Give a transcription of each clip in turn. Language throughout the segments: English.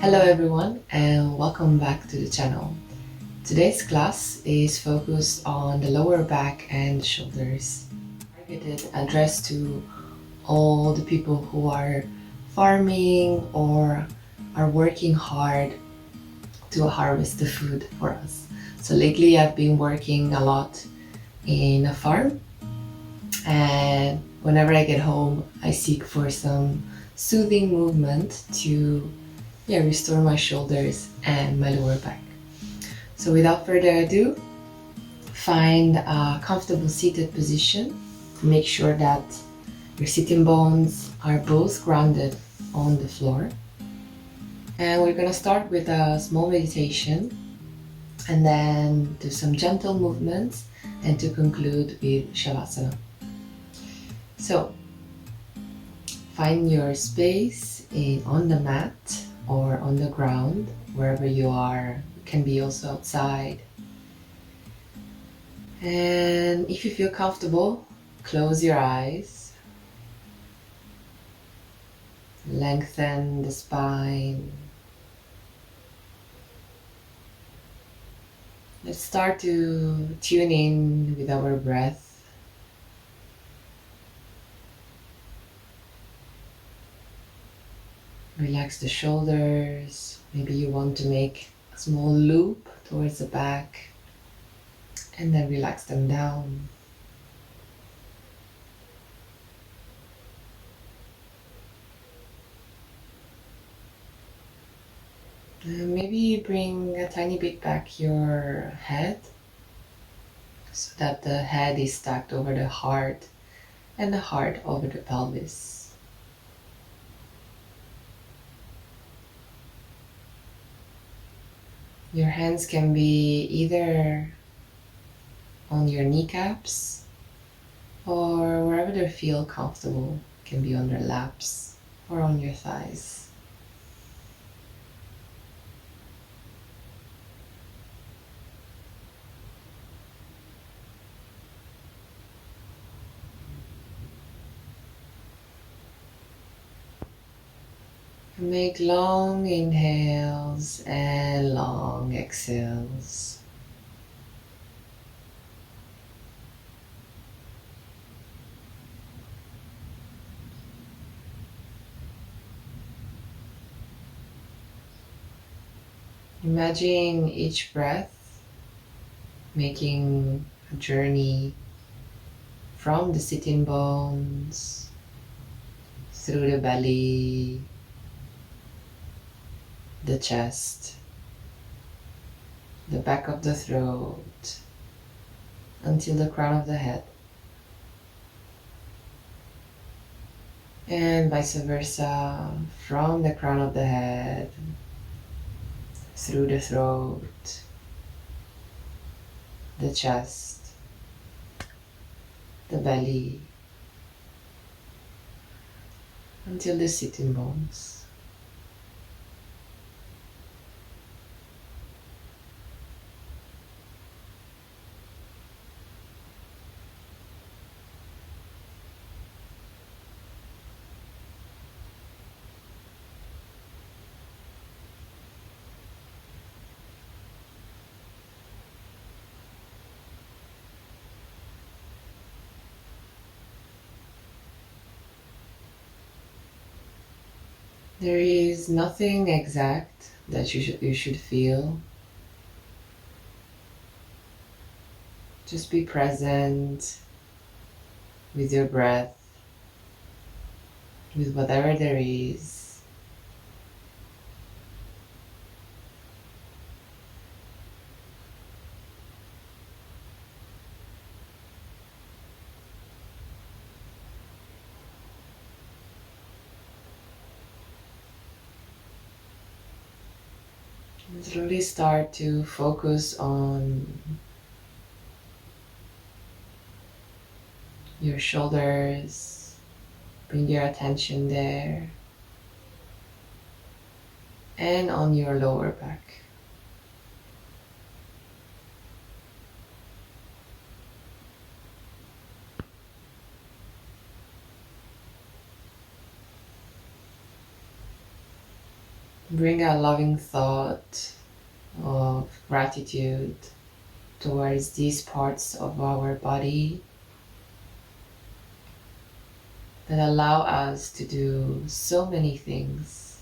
Hello everyone and welcome back to the channel. Today's class is focused on the lower back and shoulders. Targeted addressed to all the people who are farming or are working hard to harvest the food for us. So lately I've been working a lot in a farm, and whenever I get home I seek for some soothing movement to restore my shoulders and my lower back. So without further ado, find a comfortable seated position. Make sure that your sitting bones are both grounded on the floor. And we're gonna start with a small meditation and then do some gentle movements and to conclude with Shavasana. So find your space on the mat or on the ground, wherever you are. You can be also outside. And if you feel comfortable, close your eyes. Lengthen the spine. Let's start to tune in with our breath. Relax the shoulders. Maybe you want to make a small loop towards the back and then relax them down. Maybe bring a tiny bit back your head so that the head is stacked over the heart and the heart over the pelvis. Your hands can be either on your kneecaps or wherever they feel comfortable. It can be on your laps or on your thighs. Make long inhales and long exhales. Imagine each breath making a journey from the sitting bones through the belly, the chest, the back of the throat, until the crown of the head. And vice versa, from the crown of the head, through the throat, the chest, the belly, until the sitting bones. There is nothing exact that you should feel. Just be present with your breath, with whatever there is. And slowly start to focus on your shoulders. Bring your attention there. And on your lower back. Bring a loving thought of gratitude towards these parts of our body that allow us to do so many things.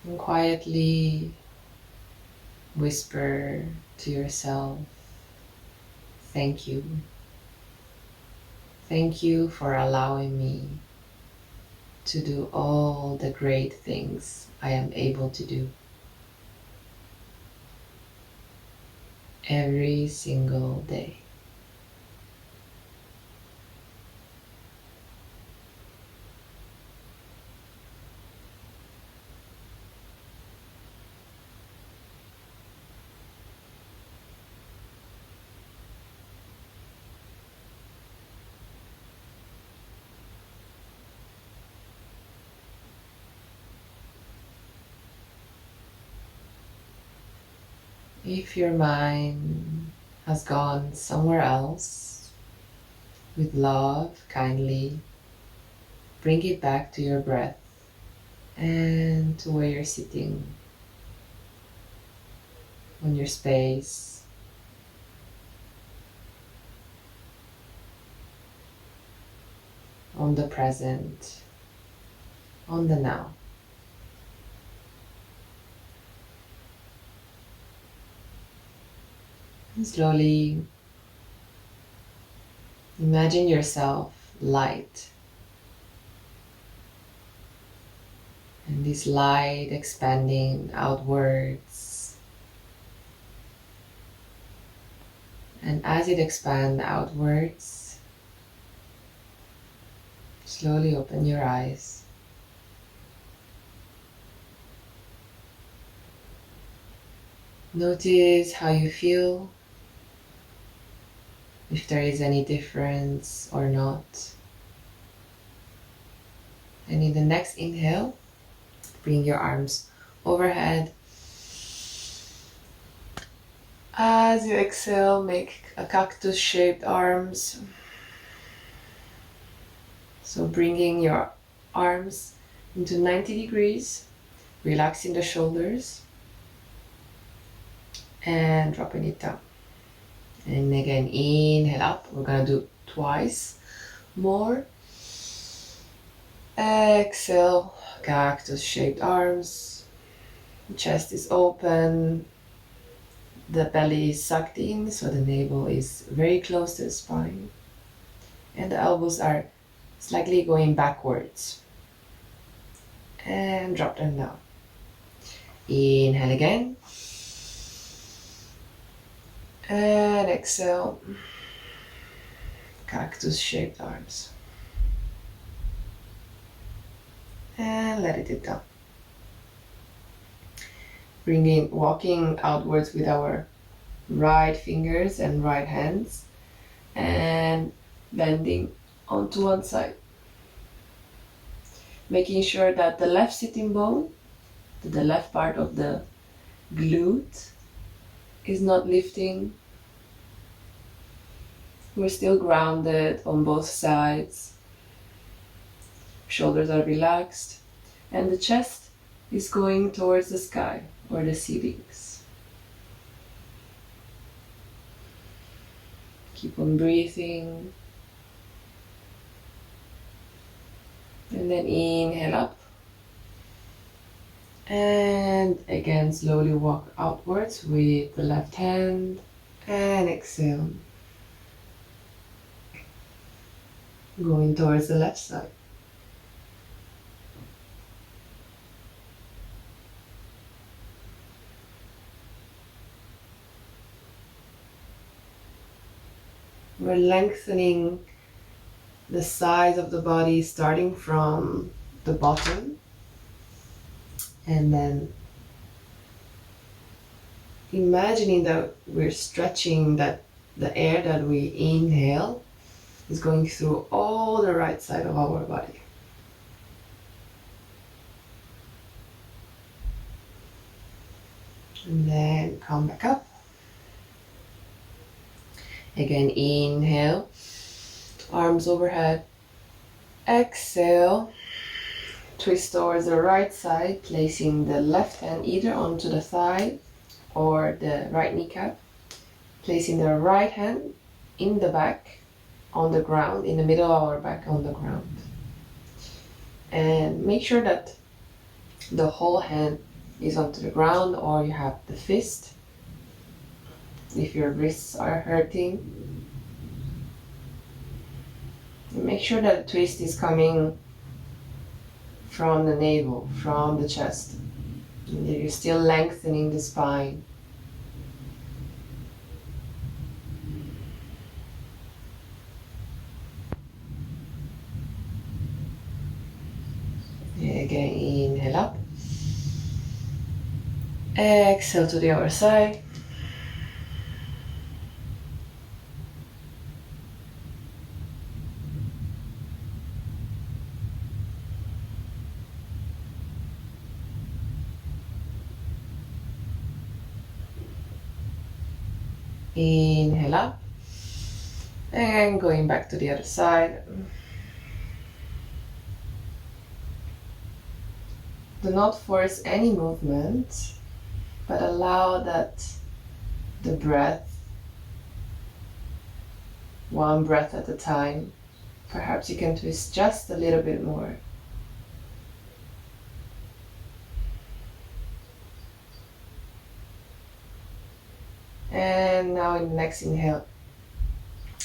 And quietly whisper to yourself, thank you. Thank you for allowing me to do all the great things I am able to do every single day. If your mind has gone somewhere else, with love, kindly bring it back to your breath and to where you're sitting on your space. On the present, on the now. And slowly imagine yourself light. And this light expanding outwards. And as it expands outwards, slowly open your eyes. Notice how you feel, if there is any difference or not. And in the next inhale, bring your arms overhead. As you exhale, make a cactus-shaped arms. So bringing your arms into 90 degrees, relaxing the shoulders, and dropping it down. And again, inhale up. We're gonna do twice more. Exhale, cactus-shaped arms. Chest is open. The belly is sucked in, so the navel is very close to the spine. And the elbows are slightly going backwards. And drop them down. Inhale again. And exhale, cactus-shaped arms. And let it down. Walking outwards with our right fingers and right hands and bending onto one side. Making sure that the left sitting bone, the left part of the glute, is not lifting. We're still grounded on both sides. Shoulders are relaxed and the chest is going towards the sky or the ceilings. Keep on breathing. And then inhale up. And again, slowly walk outwards with the left hand. And exhale. Going towards the left side. We're lengthening the size of the body starting from the bottom and then imagining that we're stretching, that the air that we inhale is going through all the right side of our body. And then come back up. Again, inhale, arms overhead. Exhale, twist towards the right side, placing the left hand either onto the thigh or the right kneecap, placing the right hand in the back on the ground, in the middle of our back on the ground. And make sure that the whole hand is onto the ground, or you have the fist if your wrists are hurting. And make sure that the twist is coming from the navel, from the chest. And you're still lengthening the spine. Again, inhale up. Exhale to the other side. Inhale up. And going back to the other side. Do not force any movement, but allow that the breath, one breath at a time. Perhaps you can twist just a little bit more. And now in the next inhale,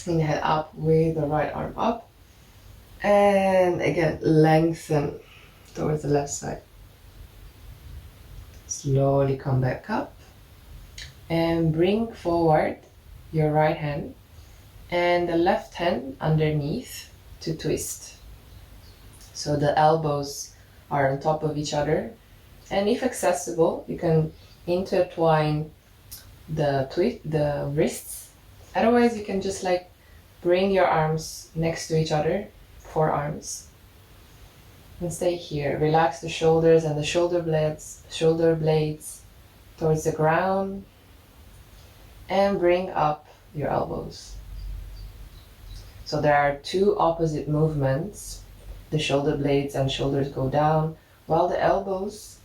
inhale up with the right arm up. And again, lengthen towards the left side. Slowly come back up and bring forward your right hand and the left hand underneath to twist. So the elbows are on top of each other, and if accessible, you can intertwine the wrists. Otherwise, you can just like bring your arms next to each other, forearms, and stay here. Relax the shoulders and the shoulder blades towards the ground, and bring up your elbows. So there are two opposite movements. The shoulder blades and shoulders go down, while the elbows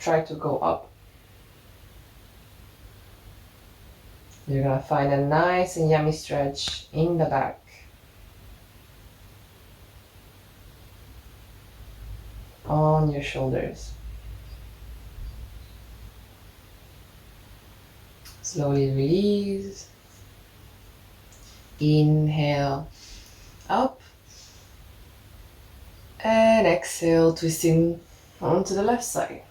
try to go up. You're gonna find a nice and yummy stretch in the back. On your shoulders. Slowly release. Inhale up. And exhale, twisting onto the left side.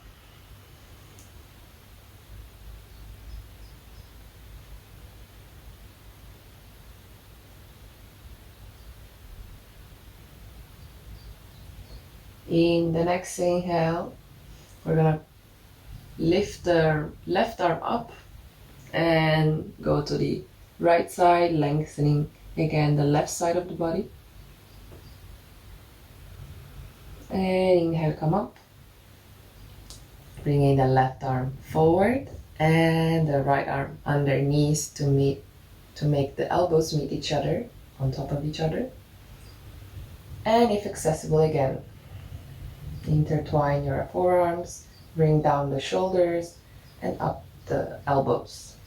In the next inhale, we're gonna lift the left arm up and go to the right side, lengthening again the left side of the body. And inhale, come up. Bringing the left arm forward and the right arm underneath to make the elbows meet each other, on top of each other. And if accessible, again, intertwine your forearms, bring down the shoulders and up the elbows.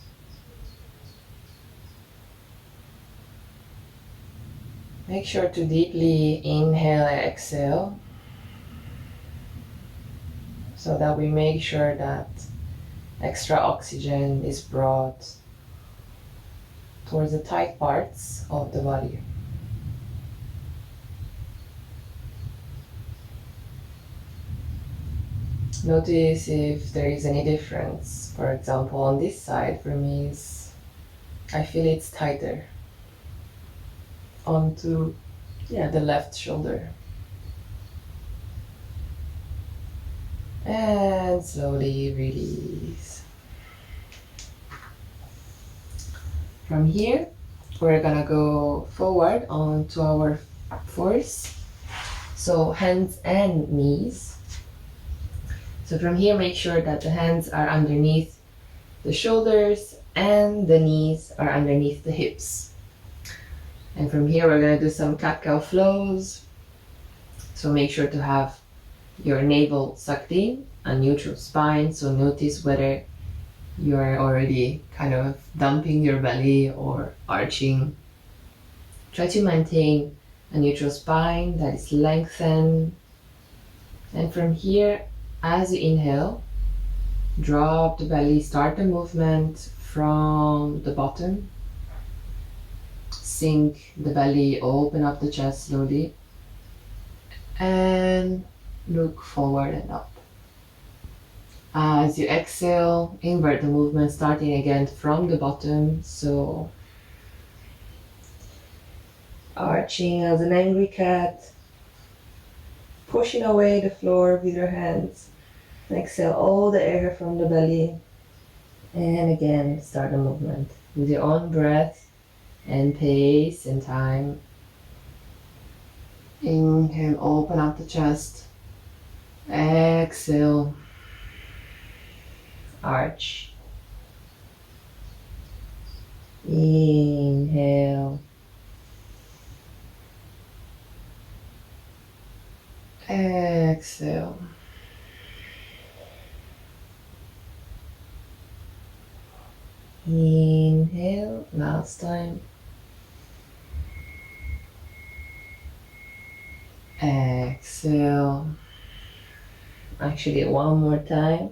Make sure to deeply inhale and exhale so that we make sure that extra oxygen is brought towards the tight parts of the body. Notice if there is any difference. For example, on this side, for me, I feel it's tighter onto the left shoulder. And slowly release. From here, we're gonna go forward onto our fours. So hands and knees. So from here, make sure that the hands are underneath the shoulders and the knees are underneath the hips. And from here, we're gonna do some cat-cow flows. So make sure to have your navel sucked in, a neutral spine. So notice whether you're already kind of dumping your belly or arching. Try to maintain a neutral spine that is lengthened. And from here, as you inhale, drop the belly, start the movement from the bottom. Sink the belly, open up the chest slowly, and look forward and up. As you exhale, invert the movement, starting again from the bottom. So arching as an angry cat, pushing away the floor with your hands. Exhale all the air from the belly. And again, start the movement with your own breath and pace and time. Inhale, open up the chest. Exhale, arch. Inhale. Exhale. Inhale, last time. Exhale. Actually, one more time.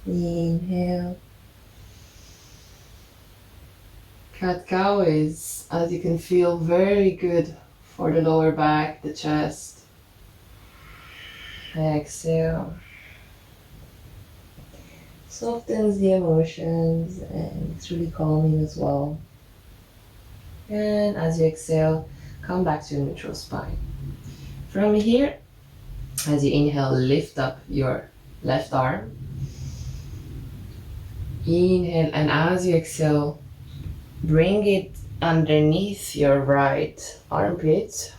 Inhale. Cat-cow is, as you can feel, very good for the lower back, the chest. Exhale. Softens the emotions and it's really calming as well. And as you exhale, come back to a neutral spine. From here, as you inhale, lift up your left arm. Inhale, and as you exhale, bring it underneath your right armpit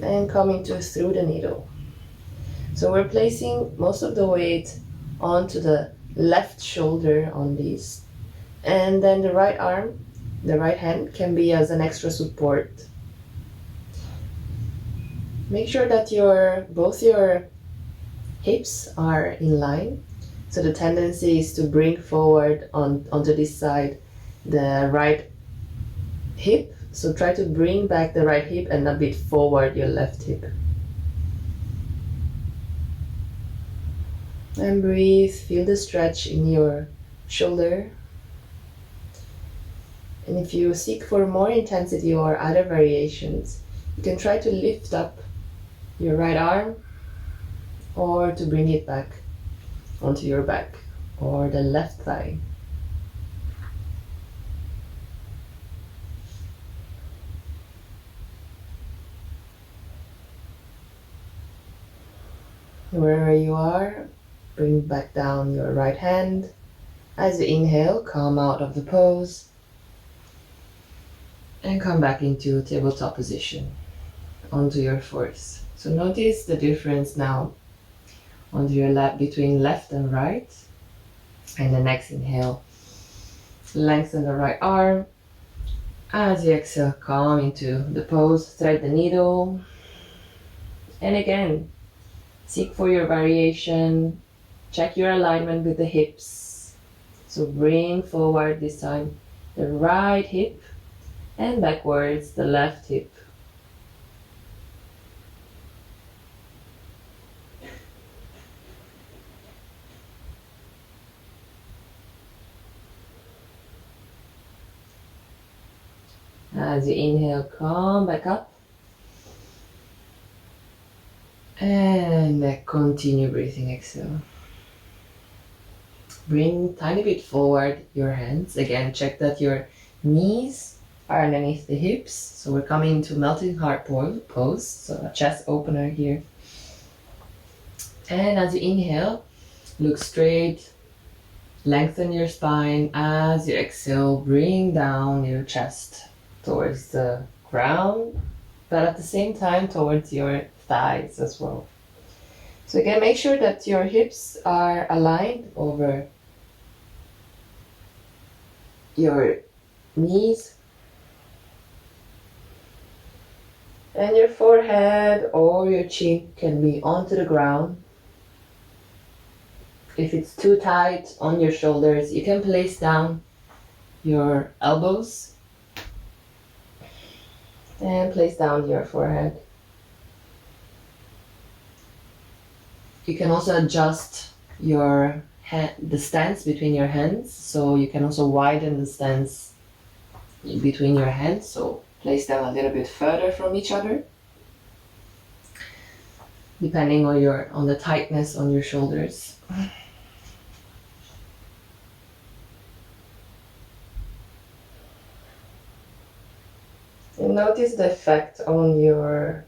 and coming through the needle. So we're placing most of the weight onto the left shoulder on these. And then the right arm, the right hand can be as an extra support. Make sure that both your hips are in line. So the tendency is to bring forward onto this side the right hip. So try to bring back the right hip and a bit forward your left hip. And breathe, feel the stretch in your shoulder. And if you seek for more intensity or other variations, you can try to lift up your right arm or to bring it back onto your back or the left thigh. Wherever you are, bring back down your right hand. As you inhale, come out of the pose and come back into tabletop position onto your fourth. So notice the difference now onto your lap between left and right. And the next inhale, lengthen the right arm. As you exhale, come into the pose, thread the needle. And again, seek for your variation. Check your alignment with the hips. So bring forward this time the right hip and backwards the left hip. As you inhale, come back up. And continue breathing, exhale. Bring tiny bit forward your hands. Again, check that your knees are underneath the hips. So we're coming to melting heart pose. So a chest opener here. And as you inhale, look straight. Lengthen your spine. As you exhale, bring down your chest towards the ground, but at the same time towards your thighs as well. So again, make sure that your hips are aligned over your knees. And your forehead or your chin can be onto the ground. If it's too tight on your shoulders, you can place down your elbows and place down your forehead. You can also adjust your the stance between your hands, so you can also widen the stance between your hands, so place them a little bit further from each other, depending on the tightness on your shoulders. And notice the effect on your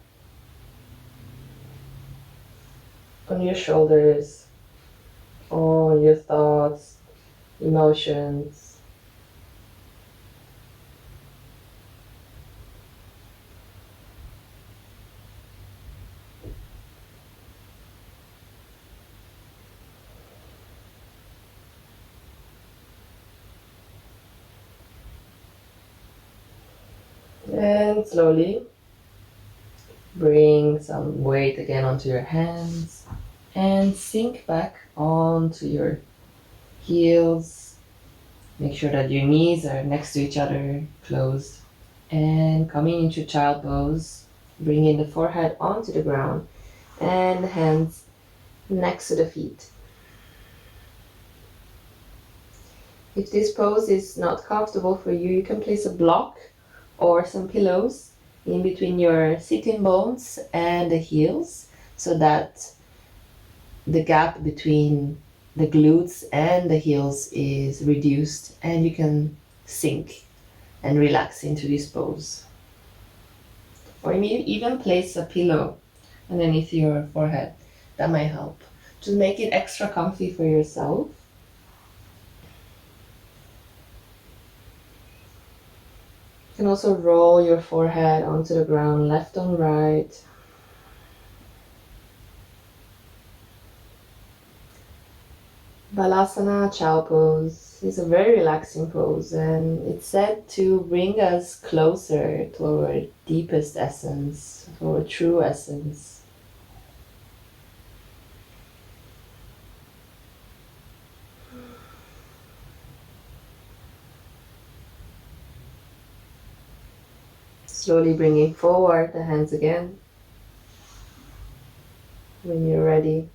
shoulders, on your thoughts, emotions. And slowly bring some weight again onto your hands and sink back onto your heels. Make sure that your knees are next to each other, closed. And coming into child pose, bringing the forehead onto the ground and the hands next to the feet. If this pose is not comfortable for you, you can place a block or some pillows in between your sitting bones and the heels, so that the gap between the glutes and the heels is reduced and you can sink and relax into this pose. Or you may even place a pillow underneath your forehead. That might help. Just make it extra comfy for yourself. You can also roll your forehead onto the ground, left on right. Balasana, child pose, is a very relaxing pose, and it's said to bring us closer to our deepest essence, to our true essence. Slowly bringing forward the hands again when you're ready.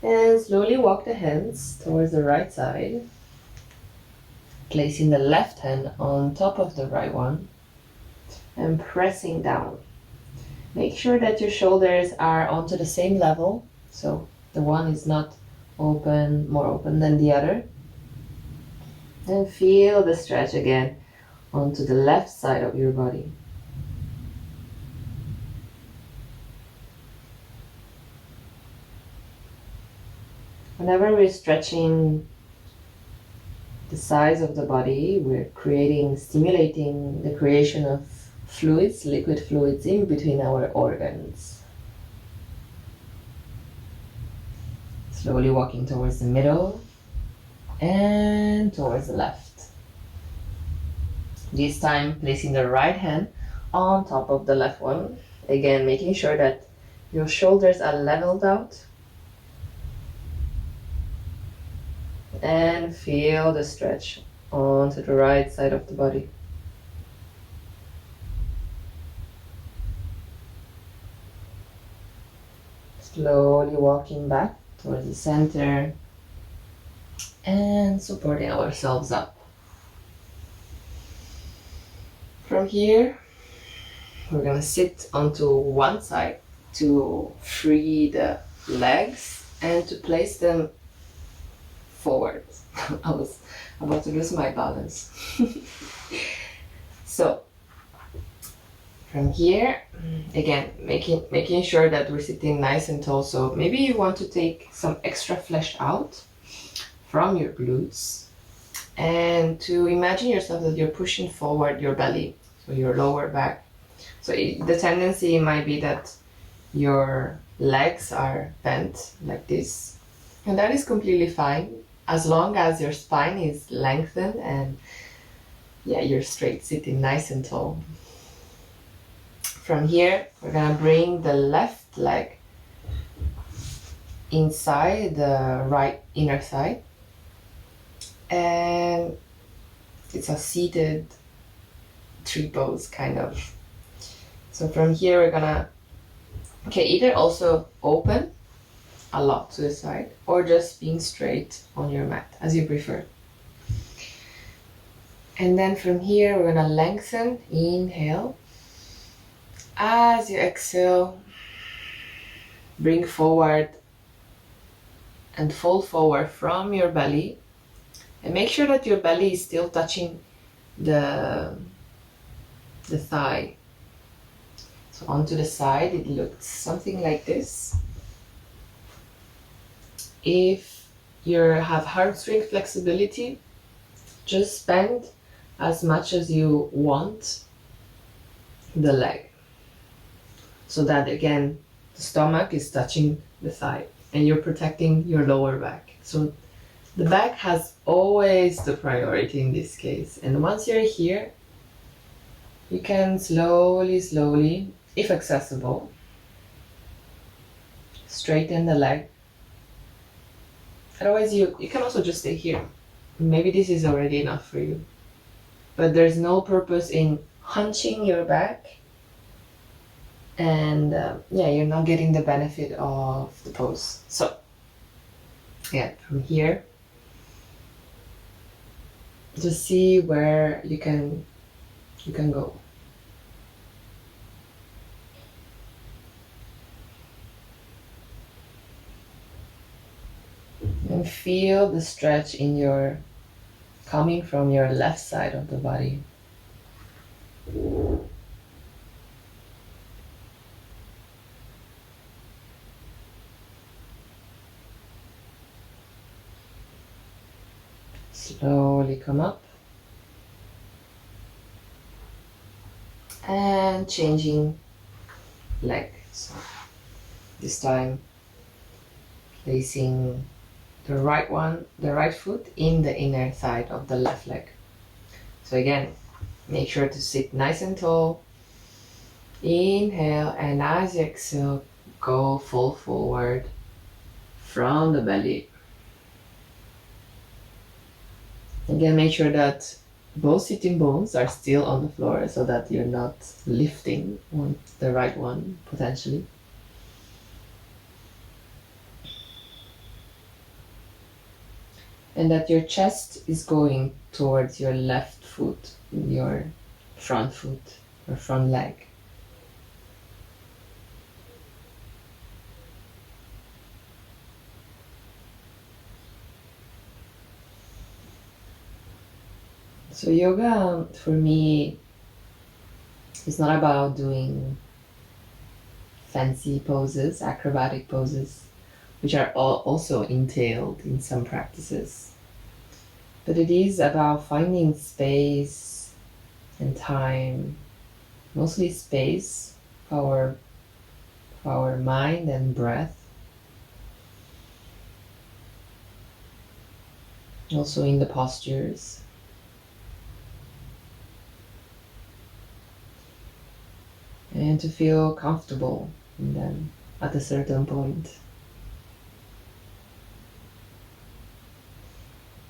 And slowly walk the hands towards the right side, placing the left hand on top of the right one and pressing down. Make sure that your shoulders are onto the same level, so the one is not more open than the other. And feel the stretch again onto the left side of your body. Whenever we're stretching the size of the body, we're stimulating the creation of fluids, liquid fluids in between our organs. Slowly walking towards the middle and towards the left. This time placing the right hand on top of the left one. Again, making sure that your shoulders are leveled out. And feel the stretch onto the right side of the body. Slowly walking back towards the center and supporting ourselves up. From here, we're gonna sit onto one side to free the legs and to place them forward. I was about to lose my balance. So from here, again, making sure that we're sitting nice and tall. So maybe you want to take some extra flesh out from your glutes and to imagine yourself that you're pushing forward your belly, so your lower back. So the tendency might be that your legs are bent like this, and that is completely fine as long as your spine is lengthened and you're straight, sitting nice and tall. From here, we're gonna bring the left leg inside the right inner thigh, and it's a seated tree pose kind of. So from here we're gonna either also open a lot to the side or just being straight on your mat, as you prefer. And then from here we're gonna lengthen, inhale. As you exhale, bring forward and fold forward from your belly, and make sure that your belly is still touching the thigh. So onto the side, it looks something like this. If you have hamstring flexibility, just bend as much as you want the leg, so that again the stomach is touching the thigh and you're protecting your lower back. So the back has always the priority in this case. And once you're here, you can slowly, if accessible, straighten the leg. Otherwise, you can also just stay here. Maybe this is already enough for you. But there's no purpose in hunching your back, and you're not getting the benefit of the pose. So yeah, from here, just see where you can go. And feel the stretch coming from your left side of the body. Slowly come up and changing leg. So this time placing the right foot in the inner thigh of the left leg. So again, make sure to sit nice and tall. Inhale, and as you exhale, go full forward from the belly. Again, make sure that both sitting bones are still on the floor so that you're not lifting on the right one potentially. And that your chest is going towards your left foot, your front foot or front leg. So yoga for me is not about doing fancy poses, acrobatic poses, which are also entailed in some practices. But it is about finding space and time, mostly space for our mind and breath. Also in the postures. And to feel comfortable in them at a certain point.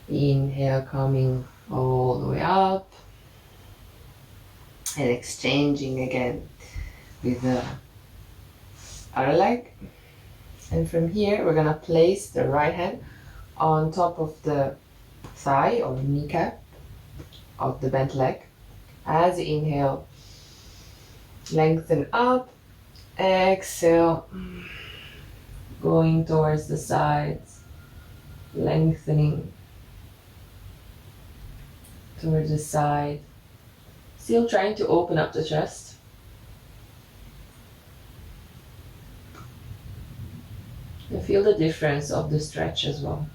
Inhale, coming all the way up and exchanging again with the other leg. And from here, we're gonna place the right hand on top of the thigh or kneecap of the bent leg. As you inhale, lengthen up, exhale, going towards the sides, lengthening towards the side, still trying to open up the chest. And feel the difference of the stretch as well.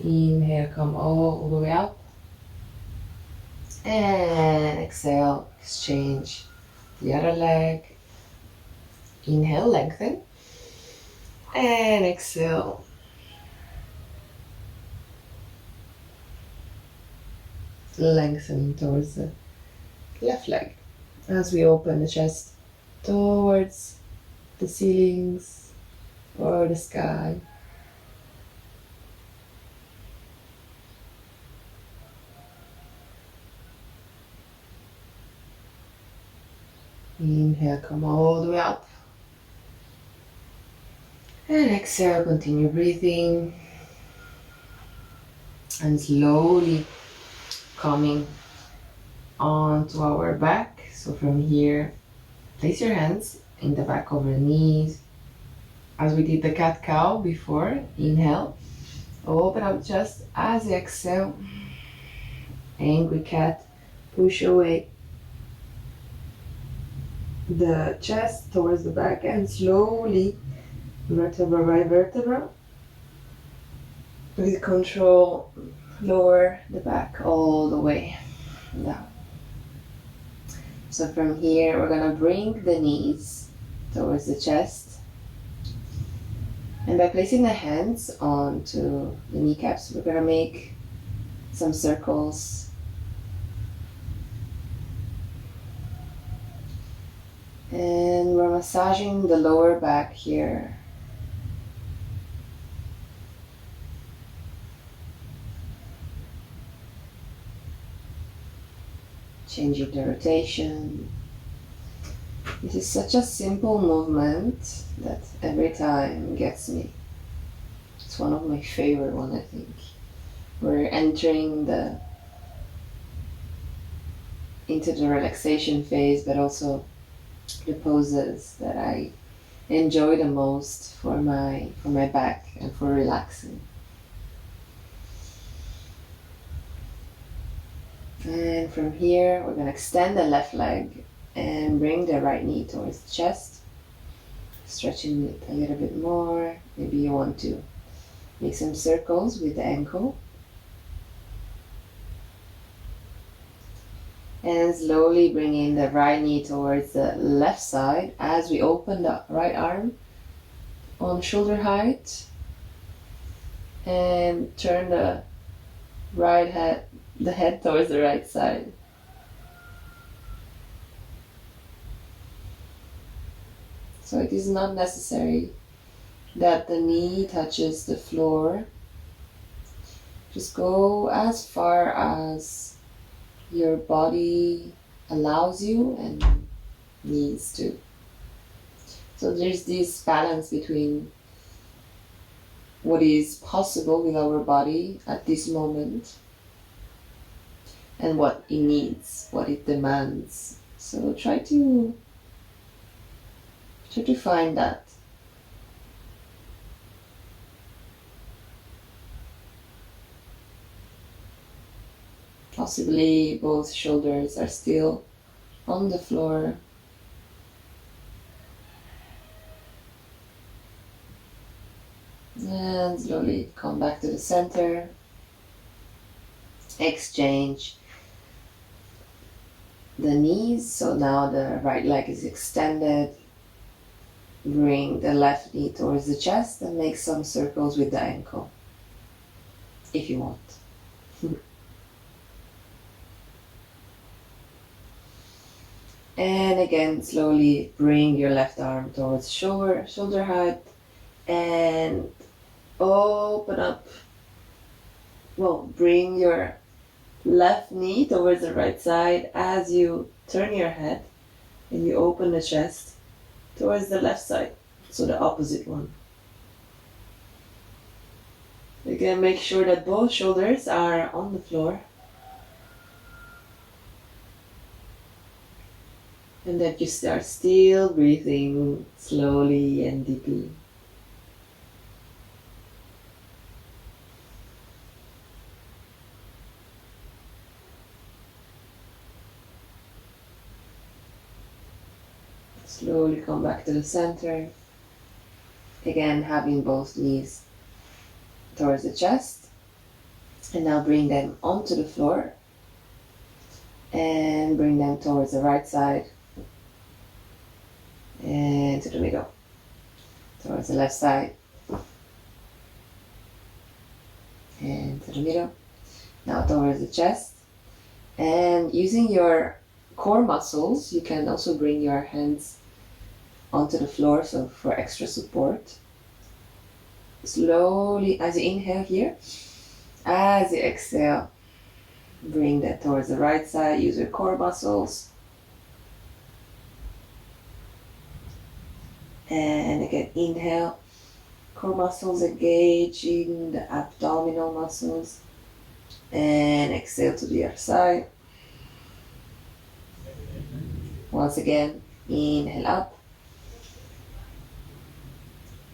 Inhale, come all the way up. And exhale, exchange the other leg. Inhale, lengthen. And exhale. Lengthen towards the left leg as we open the chest towards the ceilings or the sky. Inhale, come all the way up. And exhale, continue breathing. And slowly coming onto our back. So from here, place your hands in the back of the knees. As we did the cat-cow before, inhale. Open up chest as you exhale. Angry cat, push away the chest towards the back and slowly, vertebra by vertebra, with control, lower the back all the way down. So from here, we're gonna bring the knees towards the chest. And by placing the hands onto the kneecaps, we're gonna make some circles. And we're massaging the lower back here. Changing the rotation. This is such a simple movement that every time gets me. It's one of my favorite ones, I think. We're entering into the relaxation phase, but also the poses that I enjoy the most for my back and for relaxing. And from here, we're gonna extend the left leg and bring the right knee towards the chest, stretching it a little bit more. Maybe you want to make some circles with the ankle. And slowly bring in the right knee towards the left side as we open the right arm on shoulder height and turn the head towards the right side. So it is not necessary that the knee touches the floor. Just go as far as your body allows you and needs to. So there's this balance between what is possible with our body at this moment and what it needs, what it demands. So try to find that. Possibly both shoulders are still on the floor. And slowly come back to the center. Exchange the knees. So now the right leg is extended. Bring the left knee towards the chest and make some circles with the ankle, if you want. And again, slowly bring your left arm towards shoulder height and open up. Well, bring your left knee towards the right side as you turn your head and you open the chest towards the left side, so the opposite one. Again, make sure that both shoulders are on the floor and that you start still breathing slowly and deeply. Slowly come back to the center. Again, having both knees towards the chest. And now bring them onto the floor. And bring them towards the right side. and to the middle, towards the left side, and to the middle. Now towards the chest, and using your core muscles, you can also bring your hands onto the floor, so for extra support. Slowly, as you inhale here, as you exhale, bring that towards the right side, use your core muscles. And again, inhale, core muscles engaging the abdominal muscles. And exhale to the other side. Once again, inhale up.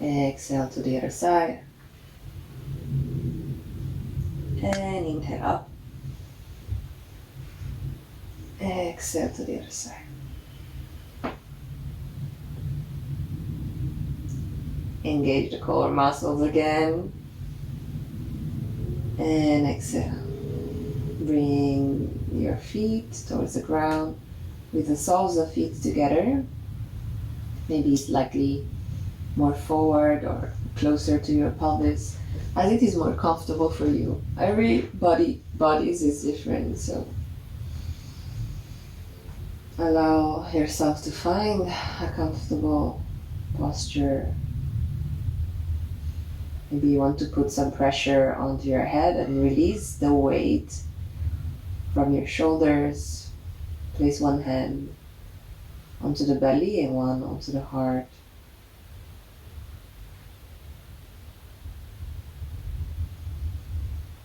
Exhale to the other side. And inhale up. Exhale to the other side. Engage the core muscles again. And exhale. Bring your feet towards the ground with the soles of feet together. Maybe slightly more forward or closer to your pelvis, as it is more comfortable for you. Bodies is different, so allow yourself to find a comfortable posture. Maybe you want to put some pressure onto your head and release the weight from your shoulders. Place one hand onto the belly and one onto the heart.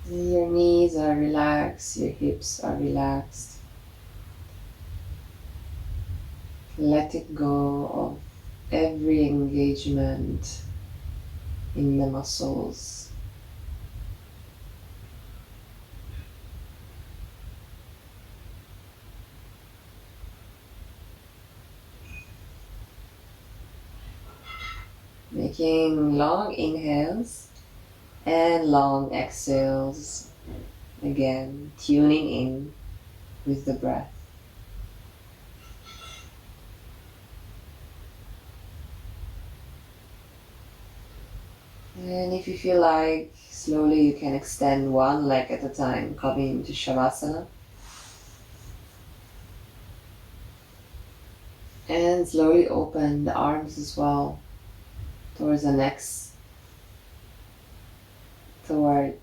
Your knees are relaxed, your hips are relaxed. Let it go of every engagement in the muscles. Making long inhales and long exhales. Again, tuning in with the breath. And if you feel like, slowly you can extend one leg at a time, coming into Shavasana. And slowly open the arms as well towards the necks, towards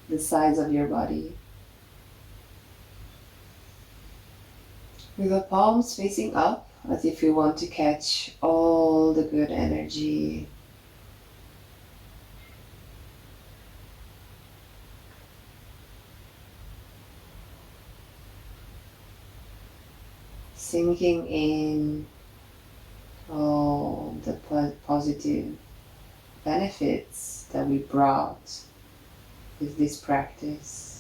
the sides of your body. With the palms facing up, as if you want to catch all the good energy. Sinking in all the positive benefits that we brought with this practice.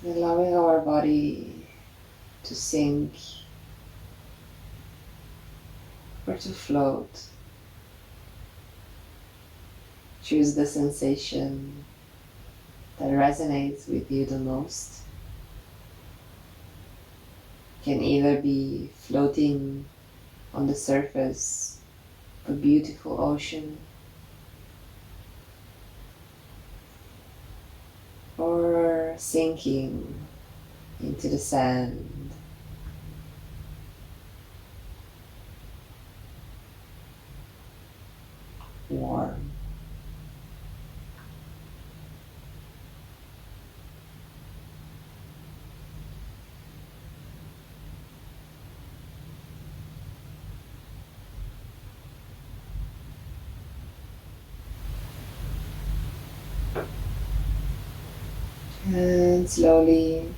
Allowing our body to sink or to float. Choose the sensation that resonates with you the most. It can either be floating on the surface of a beautiful ocean, or sinking into the sand. Warm. And slowly,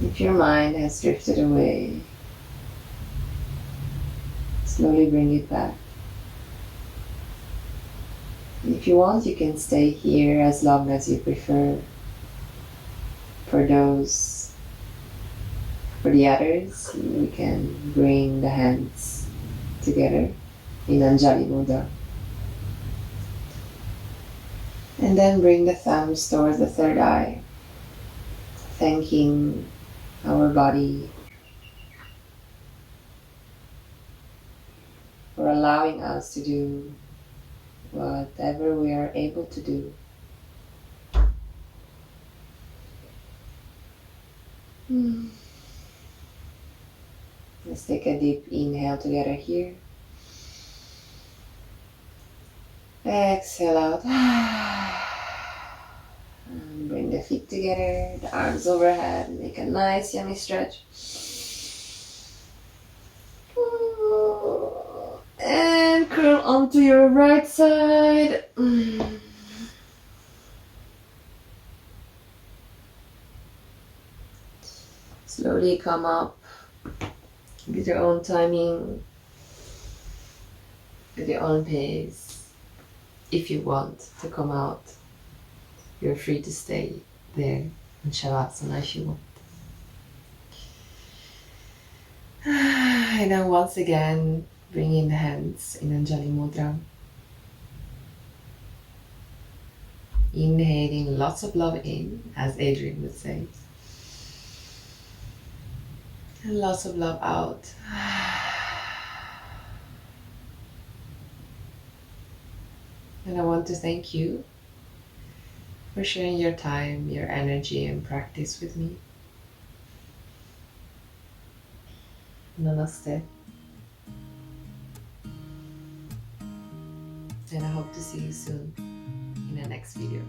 if your mind has drifted away, slowly bring it back. If you want, you can stay here as long as you prefer. For the others, we can bring the hands together in Anjali Mudra. And then bring the thumbs towards the third eye, thanking our body for allowing us to do whatever we are able to do. Let's take a deep inhale together here. Exhale out. And bring the feet together, the arms overhead. Make a nice yummy stretch. And curl onto your right side. Slowly come up with your own timing, with your own pace. If you want to come out, you're free to stay there in Shavasana if you want. And then once again, bring in the hands in Anjali Mudra. Inhaling lots of love in, as Adrian would say. And lots of love out. And I want to thank you for sharing your time, your energy, and practice with me. Namaste. And I hope to see you soon in the next video.